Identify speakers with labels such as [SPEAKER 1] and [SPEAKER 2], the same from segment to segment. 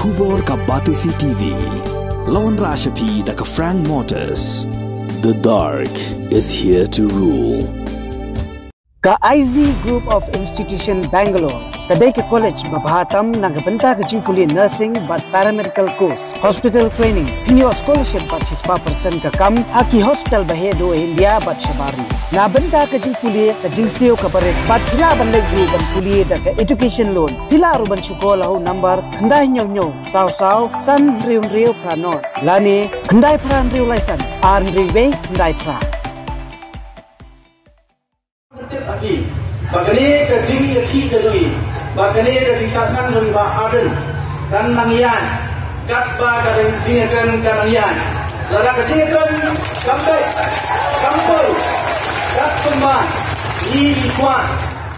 [SPEAKER 1] Kubor ka Batesi TV. Lawan Rashapi da ka Frank Motors. The dark is here to rule.
[SPEAKER 2] Ka IZ Group of Institution Bangalore. Kadai ke college babhatam nagabanta ke jingkuli nursing but paramedical course. Hospital training. Pinyo scholarship but 6% ka kam. Haki hospital bahedo India but shabari. Nabanta ke jingkuli ke jingseo ka barik. But pila bandai group ban kuli da ke education loan. Pila ruban syukola ho number. Kandai nyo sao san riu pranot. Lani kandai pran riu laisan. Arn riwe kandai pran.
[SPEAKER 3] Bagani ke Jingïakhih ke doi, bagani ke Jingïakren doi ba aden, kan mangian, kat ba ke Jingïakren kan mangian, Lada ke Jingïakren sampai kampul, kat semua, ni kuat.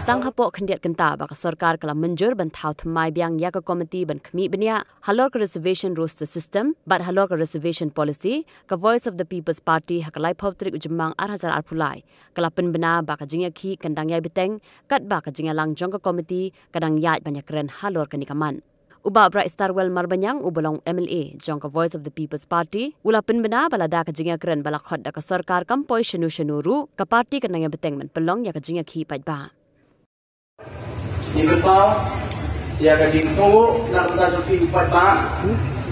[SPEAKER 4] Tang hapok kendiat kenta baka sarkar kala menjur bantau thamai biang ya ka komiti ban khmi bania halor ka reservation roster system but halor ka reservation policy ka voice of the people's party hakalai phawtrik ujmang arhazar arphulai kala penbena baka Jingïakhih kandang yai Bteng kat baka Jingïalang jong ka komiti kadang yai Jingïakren halor ka nikaman uba Brighstarwell marbanyang ubolong MLA jong ka voice of the people's party ula penbena balada ka Jingïakren balakhot da ka sarkar kampoi shanu ru ka parti kandang yai Bteng man pelong ya ka Jingïakhih paitba
[SPEAKER 3] Ini kau, dia kaji sungguh nak kita suci empat pak,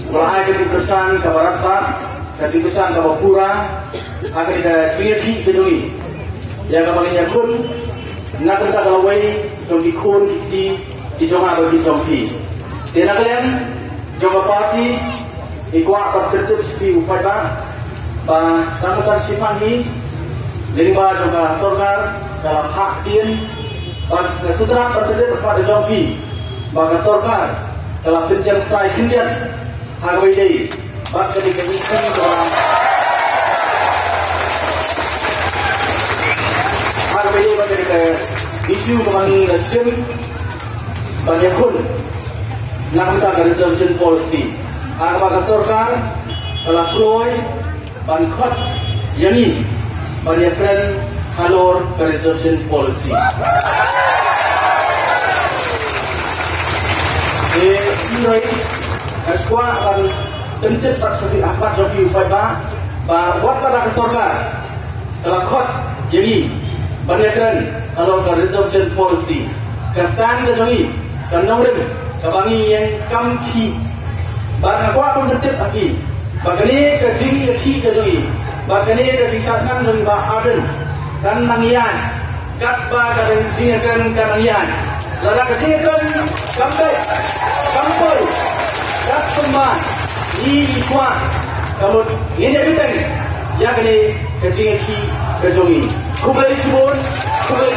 [SPEAKER 3] mulai kaji kesan kawarat pak, kaji kesan kawapura, akan kita Jingïakhih kedui, dia kamalnya kun, nak kita kalawai, jombi kun di jomah bagi jombi, dia nak kalian jomah parti, ikuat terkejut suci empat pak, bah kamu simpan ni, lima jomah sorgar dalam hak tien. Setelah berterima kepada Jombi, maka sorgar telah pinjam saya kindian harga ini. Maka dikatakan bahwa harga ini pada isu kemana nasib banyak pun nak minta reservation policy. Maka sorgar telah keluar bankhot yang ini banyak friend halor reservation policy. Ini sekolah akan tentu seperti apa joki upaya buat pada sorgar telah kot jadi banyakkan halor reservation policy kastan ke joki kanongrim kabangi yang kamki bahkan kuat pun tentu lagi bagani ke Jingïakhih ke joki bagani ke Jingïakren doi ba aden kan mangian kat ba ke Jingïakren kan mangian Lada ke Jingïakren sampai kampul kat semua ni kuat kamu ini Bteng yang ini ke Jingïakhih ke Jongi kubeli sibun kubeli